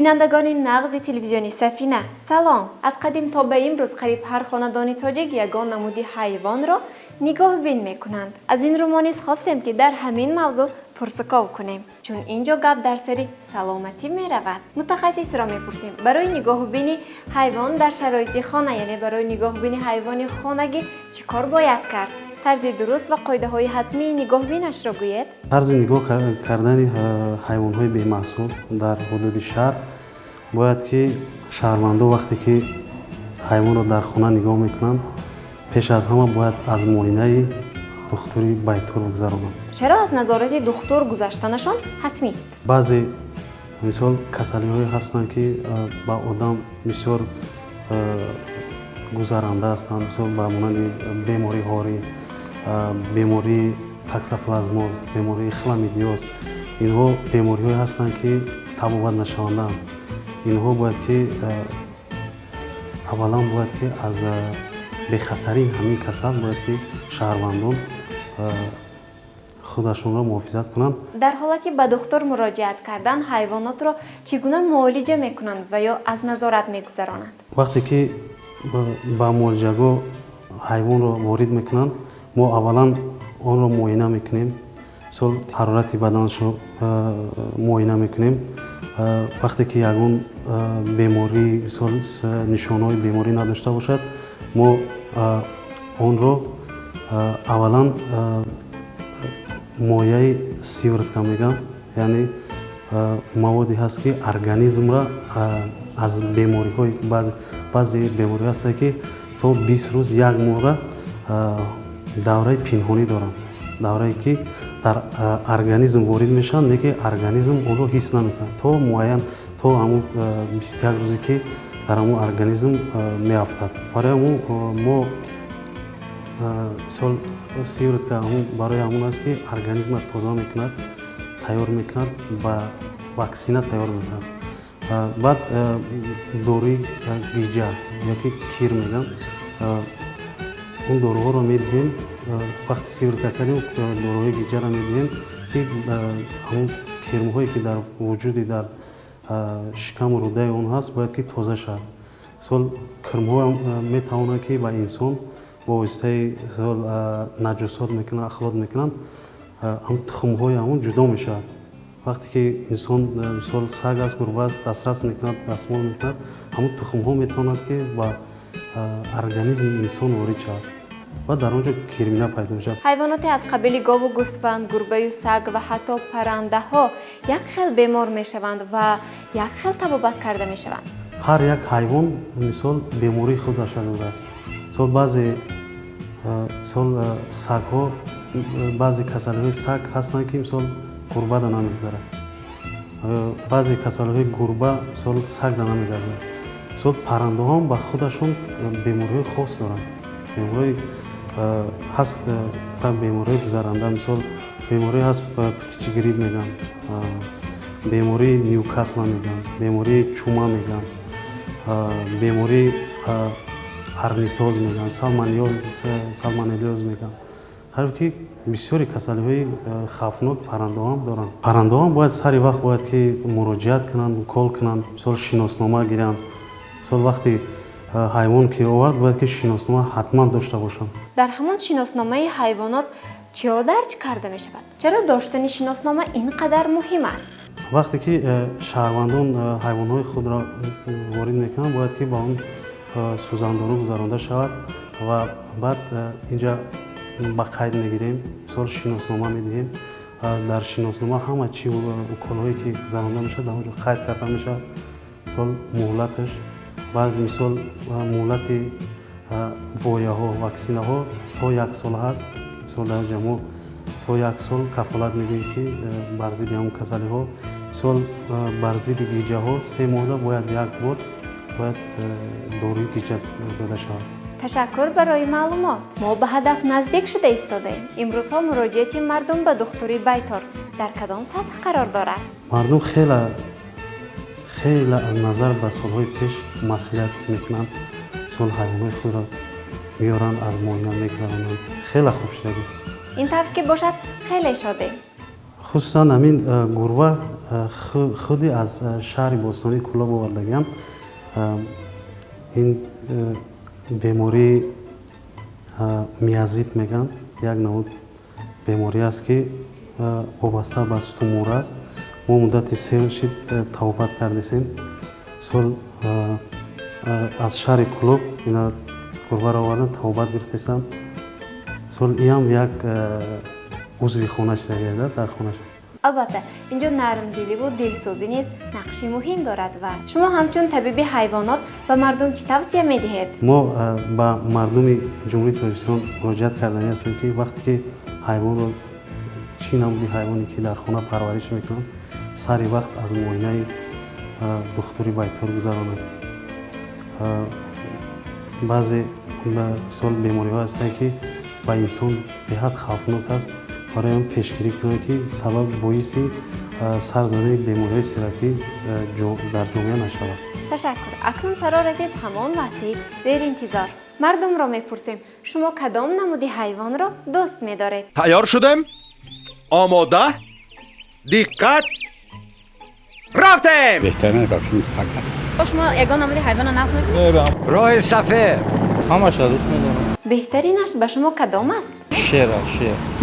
бинандагони нағзи телевизиони Сафина, салом. Аз қадим то ба имрӯз қариб ҳар хонадони тоҷик ягон намуди ҳайвонро нигоҳбин мекунанд. Аз ин рӯ мо низ хостем ки дар ҳамин мавзӯъ пурсуков кунем, чун инҷо гап дар сари саломатӣ меравад. Мутахассисро мепурсем, барои нигоҳбини ҳайвон дар шароити хона, яъне барои нигоҳбини ҳайвони хонагӣ чӣ кор бояд кард? тарзи дуруст ва қоидаҳои ҳатмии нигоҳбинашро гӯед. тарзи нигоҳ кардани ҳайвонҳои бемаҳсул дар ҳудуди шаҳр бояд ки шаҳрвандон вақте ки ҳайвонро дар хона нигоҳ мекунанд, пеш аз ҳама бояд аз муоинаи духтури байтур бигзаронанд. чаро аз назорати духтур гузаштанашон ҳатмист? баъзе мисол касалиҳое ҳастанд ки ба одам бисёр гузаранда ҳастанд, мисол ба монанди бемории ҳорӣ, бемории таксоплазмоз, бемории хламидиоз. Инҳо бемориҳое ҳастанд ки табобатнашавандаанд. Инҳо бояд ки аввалан бояд ки аз бехатарии ҳамин касал бояд ки шаҳрвандон худашонро муҳофизат кунанд. дар ҳолати ба духтур муроҷиат кардан ҳайвонотро чӣ гуна муолиҷа мекунанд ва ё аз назорат мегузаронанд? вақте ки ба муолиҷагоҳ ҳайвонро ворид мекунанд, мо аввалан онро муоина мекунем, мисол ҳарорати баданашро муоина мекунем. вақте ки ягон беморӣ, мисол нишонаҳои беморӣ надошта бошад, мо онро аввалан мояи сиворотка мегӯям, яъне маводе ҳаст ки организмро аз бемориҳои баъзе беморӣ ҳастанд ки то 20 рӯз 1 моҳра давраи пинҳонӣ доранд. даврае ки дар организм ворид мешаванд, лекин организм онро ҳис намекунад то муайян, то ҳамун 21 рӯзе ки дар ҳамун организм меафтад. барои ҳамун мо мисол сиворотка барои ҳамун аст ки организмро тоза мекунад, тайёр мекунад, ба ваксина тайёр мекунад. баъд дории гиҷа ёки кир мегӯям, он доруҳоро медиҳем. вақти сиворотка кардем доруҳои гиҷаро медиҳем ки ҳамун кирмҳое ки дар вуҷуди дар шикаму рӯдаи он ҳаст бояд ки тоза шавад. мисол кирмҳо метавонанд ки ба инсон бо воситаи наҷосот мекунанд, ахлот мекунанд, ҳамун тухмҳои ҳамун ҷудо мешавад. вақте ки инсон мисол саг аст, гурба аст, дастрас мекунад, дастмол мекунад, ҳамун тухмҳо метавонанд ки ба организми инсон ворид шавад ва дар он ҷо кирмина пайдо мешавад. ҳайвоноте аз қабили гову гӯспанд, гурбаю саг ва ҳатто паррандаҳо як хел бемор мешаванд ва як хел табобат карда мешаванд. ҳар як ҳайвон мисол бемории худашро дорад. мисол баъзе сагҳо, баъзе касалиҳои саг ҳастанд ки мисол гурбада намегзарад. баъзе касалиҳои гурба мисол сагда намегзарад. мисол паррандаҳо ба худашон бемориҳои хос доранд. бемории ҳаст, бемории гузаранда, мисол беморие ҳаст птичий грипп мегӯям, бемории ньюкасл мегӯям, бемории чума мегӯям, бемории арнитоз мегӯям, салмонеллёз мегӯям. ҳар ки бисёри касалиҳои хавфнок паррандаҳо ҳам доранд. паррандаҳо ҳам бояд сари вақт бояд ки муроҷиат кунанд, кол кунанд, мисол шиноснома гиранд. мисол вақти ҳайвон ки овард бояд ки шиноснома ҳатман дошта бошанд. дар ҳамон шиносномаи ҳайвонот чиё дарҷ карда мешавад? чаро доштани шиноснома ин қадар муҳим аст? вақте ки шаҳрвандон ҳайвонҳои худро ворид мекунанд, бояд ки ба он сӯзандонӣ гузаронда шавад ва баъд инҷа ба қайд мегирем, мисол шиноснома медиҳем. дар шиноснома ҳама чи уколҳое ки гузаронда мешавад дар он ҷо қайд карда мешавад. мисол муҳлаташ, баъзе мисол муҳлати вояҳо, ваксинаҳо то 1 сол ҳаст. мисол дар ҷо мо то 1 сол кафолат медиҳем ки бар зидди ҳамун касалиҳо, мисол бар зидди гиҷаҳо 3 моҳда бояд 1 бор бояд дории гиҷа дода шавад. ташаккур барои маълумот. мо ба ҳадаф наздик шуда истодаем. имрӯзҳо муроҷиати мардум ба духтури байтор дар кадом сатҳ қарор дорад? мардум хеле назар ба солҳои пеш масъулият ҳис мекунанд. мисол ҳайвонҳои худро меёранд, аз муоина мегзаронанд. хеле хуб шудагист. ин тавр ки бошад хеле шодем. хусусан ҳамин гурба худи аз шаҳри бостонии Кӯлоб овардагиам. Ин бемории миозит мегӯянд, як намуд беморӣ аст ки вобаста ба тумор аст. мо муддати 3 рӯз шид тавобат кардесем. сол аз шаҳри Кӯлоб ина гурбаро овардан тавобат гирифтесам. сол иам як узви хона шуда гардад дар хонааш. албатта инҷо нармдилӣ ва дилсӯзӣ низ нақши муҳим дорад ва шумо ҳамчун табиби ҳайвонот ба мардум чӣ тавсия медиҳед? мо ба мардуми ҷумҳурии Тоҷикистон муроҷиат кардани ҳастем ки вақте ки ҳайвонро чӣ намуди ҳайвоне ки дар хона парвариш мекунанд сари вақт аз муоинаи духтури байтор гузаронанд. баъзе мисол бемориҳо ҳастанд ки ба инсон беҳад хавфнок аст. барои он пешгирӣ кунанд ки сабаб боиси сар задани бемориҳои сиратӣ дар ҷомеа нашавад. ташаккур. акнун фаро расид ҳамон лаҳзаи зеринтизор. мардумро мепурсем, шумо кадом намуди ҳайвонро дӯст медоред? тайёр шудем? омода? диққат! рафтем! بهترین رفتیم سگ است. шумо ягон намуди ҳайвонро нағз мекунед? роҳи сафед! همش دوست می‌دارم. беҳтаринаш ба шумо кадом аст? شیر.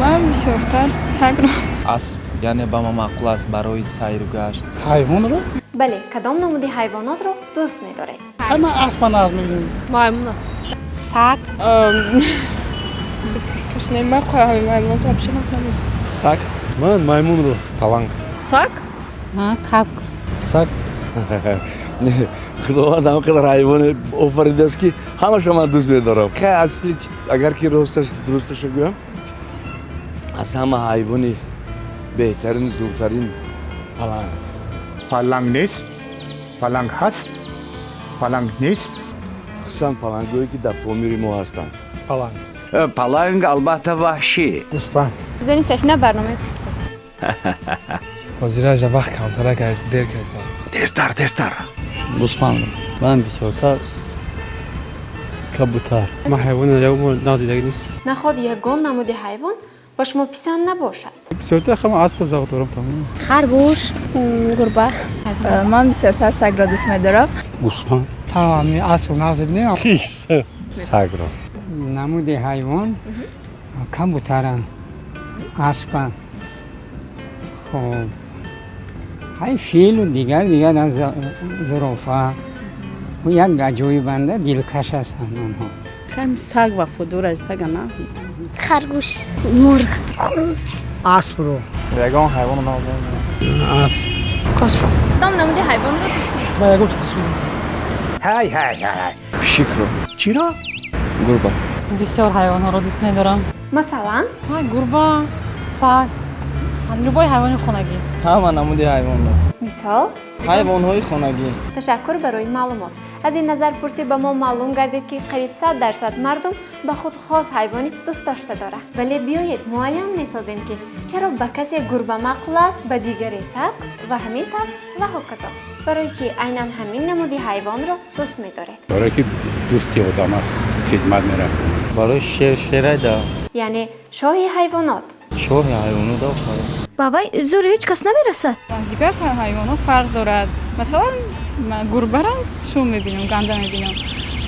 من بسیارتر سگ رو اسب یعنی با ما معقول است برای سیر و گشت. حیوان رو؟ бале, кадом намуди ҳайвонотро дӯст медоред? همه اسب ناز می‌گیم. سگ بفکرش نمیم حیوانات رو بیشتر نقص نمیم سگ من میمون رو. پلنگ. سگ؟ کب سگ. خداوند همقدر حیوان آفریده است که همش من دوست می‌دارم. خیلی اصلی اگر که درستش بگم از همه حیوانی بهترین زورترین پلنگ. پلنگ نیست، پلنگ هست، پلنگ نیست. خصوصا پلنگایی که در پامیر ما هستند. پلنگ. پلنگ البته وحشی. گوسفند. зони сафина барнома пурс кунед. ҳозира ҷа вақт камтара кард дер кардам. тезтар. گوسفند. من بسیارتر کبوتر. من حیوان نازیدگی نیست. наход ягон намуди ҳайвон ба шумо писанд набошад. بسیارتر خم اسب زاغ دارم تمام. خرگوش گربه من بسیارتر سگ را دوست می‌دارم. گوسفند. Тамоми асбу нағз нем. خیس. سگ را. намуди ҳайвон кабутаранд, аспанд. хоб ҳай филу дигар зурофа ва як аҷоибанда дилкаш ҳастанд онҳо. خیلی سگ وفادار است سگ نه خرگوش مرغ خروس اسب رو یگان حیوان ناز می‌گیم. اسب. کاسکو кадом намуди ҳайвонро дӯст медоред? من یگان دوست می‌دارم. های های های. пишик ро چرا؟ гурба بسیار حیوانات رو دوست می‌دارم масалан گربه سگ любой حیوان خانگی ҳама намуди ҳайвонро мисол ҳайвонҳои хонагӣ. ташаккур барои маълумот. аз ин назарпурсӣ ба мо маълум гардид ки қариб 100% мардум ба худ хос ҳайвони дӯст дошта дорад. вале биёед муайян месозем ки чаро ба касе гурба маъқул аст, ба дигаре саг ва ҳамин тавр ва ҳоказо. барои чӣ айнан ҳамин намуди ҳайвонро дӯст медоред? برای که دوستی آدم است خدمت می‌رسیم. برای شیر دا. яъне шоҳи ҳайвонот. شاه حیوانات آفرین. بابای زور هیچ کس نمیرسد. از دیگر حیوانات فرق دارد. مثلا گربه را شو می‌بینم، گنده می‌بینم.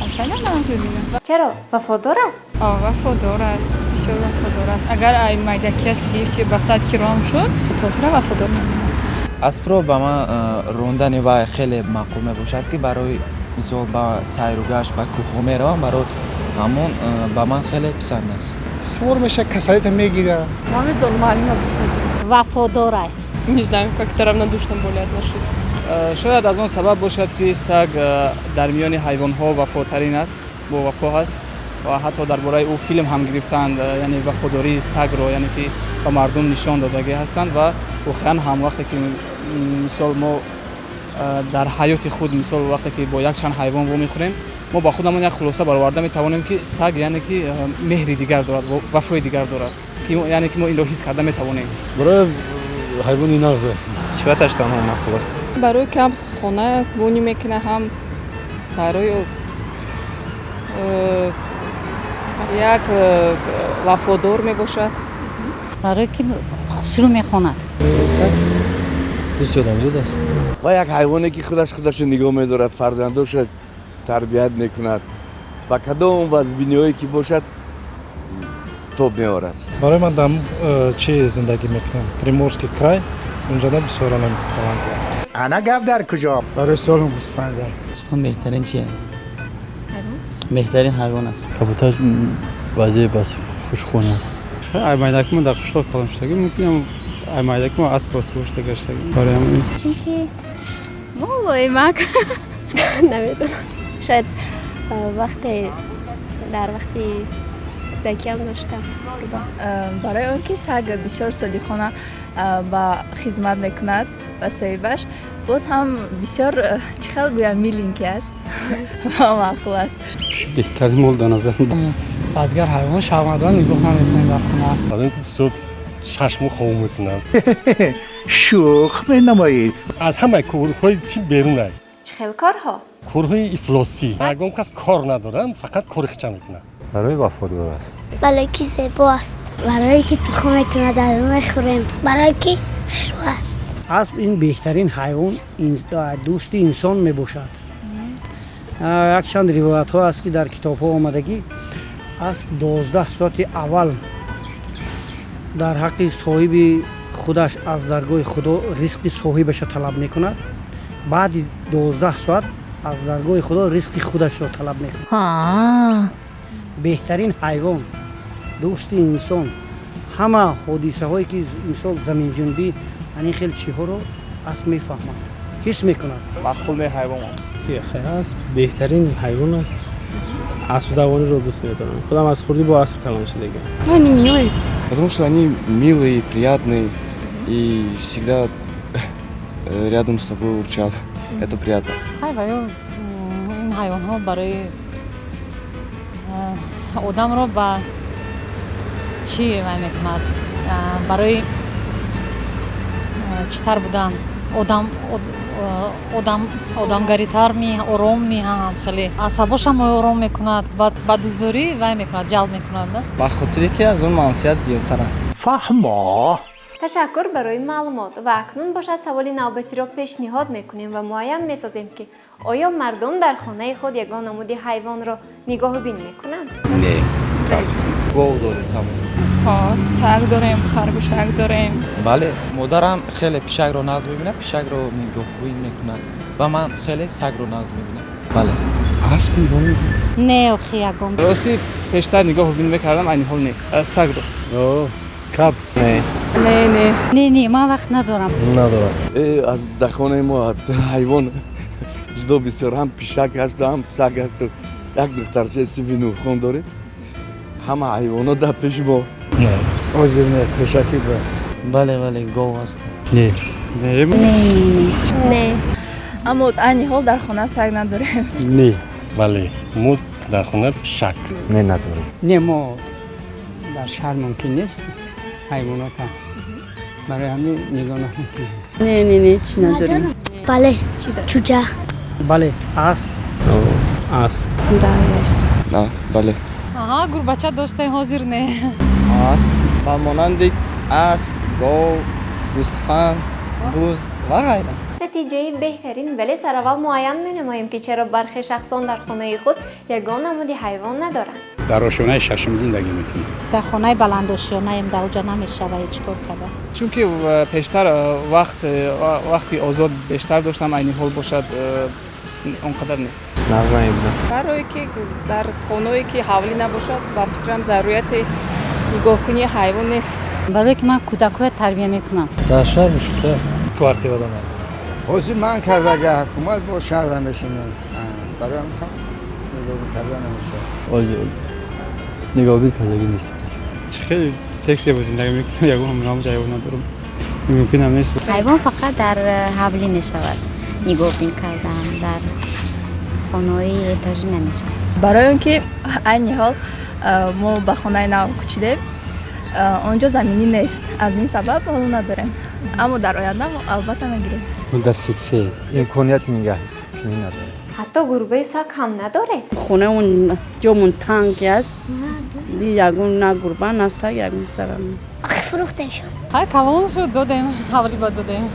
اصلا ناز می‌بینم. чаро вафодор аст? وفادار است، بسیار وفادار است. اگر ای میدکیش که هیچ وقت کرام شد، تا وفادار می‌ماند. аспро ба ман рондани вай хеле маъқул мебошад ки барои мисол ба сайру гашт ба кӯҳҳо меравам барои ҳамон ба ман хеле писанд аст. سوار میشه کسایت میگیره. وفادار است Не знаю, как-то равнодушно более отношусь. шояд аз он сабаб бошад ки саг дар миёни ҳайвонҳо вафотарин аст, бо вафо ҳаст ва ҳатто дар бораи ӯ филм ҳам гирифтанд, яъне вафодории сагро, яъне ки ба мардум нишон додагӣ ҳастанд ва вохеан ҳам вақте ки мисол мо дар ҳаёти худ мисол вақте ки бо якчанд ҳайвон вомехӯрем, мо ба худамон як хулоса бароварда метавонем ки саг яъне ки меҳри дигар дорад, вафои дигар дорад, ки яъне ки мо инро ҳис карда метавонем. برای حیوانی نازه. صفتش تنها معقول است. برای کم خانه بونی میکنه هم برای یک وفادار میباشد. برای که شروع میخواند دوست دارم زود است. و یک حیوانی که خودش نگاه می‌دارد، فرزندش را تربیت می‌کند و کدام وضع‌بینی‌هایی که باشد توب می‌آورد. برای من دم چی زندگی میکنم؟ پریمورسکی کرای اونجا دم بسیار الان انا گاو در کجا؟ برای سالم گوسفند. گوسفند بهترین چیه؟ بهترین حیوان است. کبوتر وضعی بس خوشخوانی است. аймайдак мо дар қишлоқ калон шудагим мумкинам аймайдак мо асп посбошта гаштагим барои ҳамин чунки волои мак намедонам шояд дар вақти кӯдакиам доштам барои он ки саг бисёр содиқона ба хизмат мекунад ба соҳибаш боз ҳам бисёр чӣ хел гӯям милинки аст ва маъқул аст. беҳтарин мол дар назар Адгар ҳайвон шавмадон нигоҳ намекунем дар хона. برای زود چشم خواب میکنم. شوخ بنمایید. از همه کورهای چی بیرون است؟ чӣ хел корҳо کورهای افلاسی. اگه کس کار ندارم فقط کورخچه میکنم. برای وفادار است. برای کی زیبا است. برای کی تخم میکند میخوریم. برای کی شو است. اسب این بهترین حیوان دوست انسان میباشد. یک چند روایت ها است که در کتاب ها آمدگی اسب 12 ساعت اول در حق صاحب خودش از درگاه خدا رزق صاحبش را طلب میکند. بعد 12 ساعت از درگاه خدا رزق خودش را طلب میکند. بهترین حیوان دوست انسان همه حادثه هایی که مثال زمین جنبی این خیلی چیزها رو اسب میفهمد حس میکند. маъқул меҳайвон که اسب بهترین حیوان است. اسب دوانی رو دوست ندارم. خودم از خوردی با اسب کلام شدگی. Они милые. Потому что они милые, приятные и всегда рядом с тобой урчат. Это приятно. این حیوان ها برای آدم رو با چی میکند؟ برای چطور بودن؟ آدمگری‌تر آرام هم خیلی عصباش هم آرام میکند با دوستداری وای میکند جلب میکند نه؟ با خاطری که از اون منفعت زیادتر است. فهما. تشکر برای معلومات و اکنون باشد سوال نوبتی را پیشنهاد میکنیم و معین میسازیم که آیا مردم در خانه خود یگان نمودی حیوان را نگاه بین میکنند؟ نه متاسفانه. گاو داریم ها سگ داریم خرگوشک داریم. بله مادرم خیلی پیشک رو ناز میبینه پیشک رو نگاهبین میکنه و من خیلی سگ رو ناز میبینم. بله اسب نه آخه یگان рости пештар нигоҳ бин мекардам айни ҳол не сагро کب نه نه من وقت ندارم. از دخانه ما حیوان جدا بسیار هم پیشک هست هم سگ هست. یک دخترچه سیوینو خون داریم. همه حیوانات در پیش ما. نه عذر نه پیشکی بله گاو هست. نه نه аммо айни ҳол дар хона саг надорем. نه بله مود در خونه شک. نه ندارم. نه ما در شهر ممکن نیست حیوانات برای همین نگاه نمیکنیم. نه چی نداریم. بله چوچه. بله اسب. اسب. است. نه بله. آها گوربچه داشته حاضر نه. اسب با مانند اسب، گاو، گوسفند، بز و غیره. نتیجه بهترین ولی سر اول معین می‌نماییم که چرا برخی شخصان در خانه خود یگان نمودی حیوان ندارند. در آشیانه ششم زندگی میکنیم. در خانه بلند آشیانه ایم در اونجا نمیشه و هیچ کار کرده. чунки пештар вақти озод бештар доштам айни ҳол бошад он қадар не نغز نمیدم. барое ки дар хонае ки ҳавлӣ набошад ба фикрам зарурияти нигоҳкунии ҳайвон нест. برای که من کودک‌های تربیت میکنم. در شهر مشکل. کوارتیر دادم. حوزی من کرده اگه حکومت با شهر دم بشینه برای هم خواهم نگاه کردن نمیشه. نگاهبین کردگی نیست. خیلی سکسی با زندگی میکنم یگان هم نام حیوان ندارم ممکن هم نیست. حیوان فقط در حولی می شود نگاه بین کردن در خانه‌های اتاجی نمیشه. барои он ки айни ҳол мо ба хонаи нав кӯчидем онҷо заминӣ нест аз ин сабаб ҳол надорем аммо дар оянда албатта мегирем. دست سکسی امکانیت نگاه کنی نداره. حتی گربه سگ هم نداره. خونه اون جامون تنگ است. دی یگون نه گربه نه سگ یگون سرم. آخه فروختیم شد. های کلان شد دادیم حوالی با دادیم.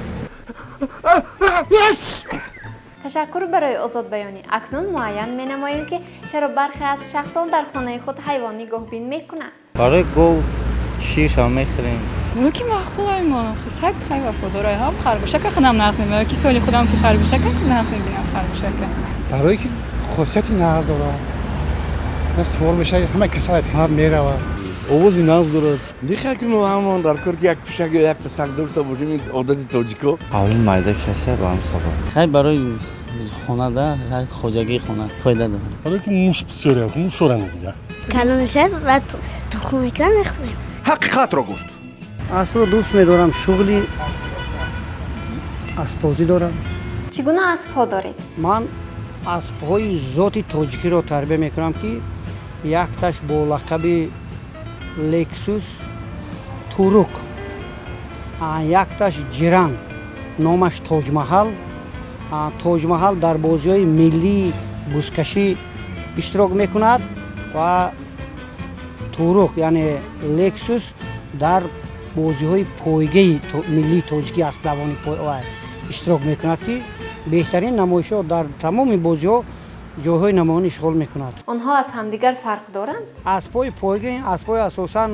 تشکر برای آزاد بیانی. اکنون معین می نماییم که چرا برخی از شخصان در خانه خود حیوان نگهبین میکنند. برای گاو شیر هم میخریم. برای که معقوله ما سگ خیلی وفاداره هم خرگوشه که خودم نقص میبینم که سالی خودم که خرگوشه که نقص میبینم خرگوشه که برای که خاصیت نقص داره سوار بشه همه کسایت هم میره و آوازی نقص داره دیگه که ما همون در کار که یک پشک یا یک پسک داشته باشیم این عادت تاجیکو اولین مایده کسه با هم سبا خیلی برای خونه ده خوجگی خونه فایده داره برای که موش بسیاره موش سوره میگیره کلون شد و تخم میکنم میخوریم. حقیقت رو گفت. اسب رو دوست میدارم. شغلی اسب‌بازی دارم. چگونه اسب‌ها دارید؟ من اسب‌های ذاتی تاجیکی رو تربیت میکنم که یکتاش با لقب لکسوس توروک، یکتاش جیران نامش تاج محل. تاج محل در بازی‌های ملی بزکشی اشتراک میکند و توروک یعنی لکسوس در بازی‌های پایگاه ملی تاجیکی اسب دوانی اشتراک میکند که بهترین نمایش‌ها در تمام بازی‌ها جاهای نمایان اشغال میکند. آنها از همدیگر فرق دارند؟ اسب‌های پایگاه اسب‌های اساساً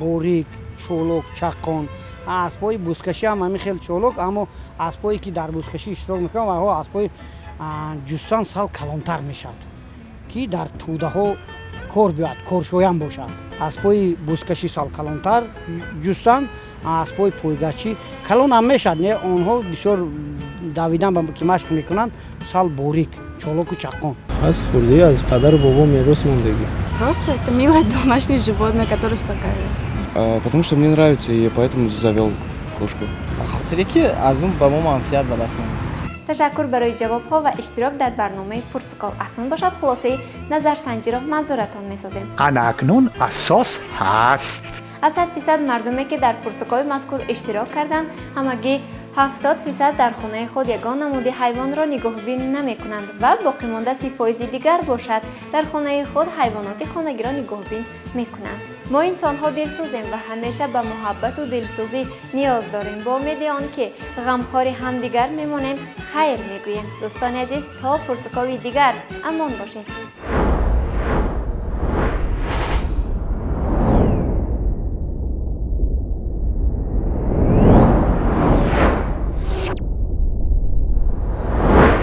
باریک، چولک، چقان. اسب‌های بزکشی هم همین خیلی چولک، اما اسب‌هایی که در بزکشی اشتراک میکنند و اسب‌های جستن سال کلانتر میشد که در توده ها کار بیاد، کارشویان باشد. اسب‌های بزکشی سال کلانتر جستن، اسب‌های پایگاهچی کلان هم میشد. نه آنها بسیار دویدن با که مشق میکنند سال باریک، چولک و чакон. Аз хурди аз падару бобо мерос мондагӣ. Просто это милое домашнее животное, которое успокаивает. Потому что мне нравится, и поэтому завел кошку. خاطری که از اون با ما منفعت به دست میاد. تشکر برای جواب‌ها و اشتراک در برنامه پرسکال. اکنون باشد خلاصه نظرسنجی را منظورتان می‌سازیم. اکنون اساس هست. از 100% مردمی که در پرسکال مذکور اشتراک کردند، همگی 70% در خانه خود یگان نمودی حیوان را نگهبین نمی‌کنند و باقی مانده 30% دیگر باشد در خانه خود حیوانات خانگی را نگهبین می‌کنند. ما انسان‌ها دلسوزیم و همیشه به محبت و دلسوزی نیاز داریم. با امید آنکه غمخوار همدیگر میمانیم خیر میگوییم. دوستان عزیز تا پرسکال دیگر امان باشید.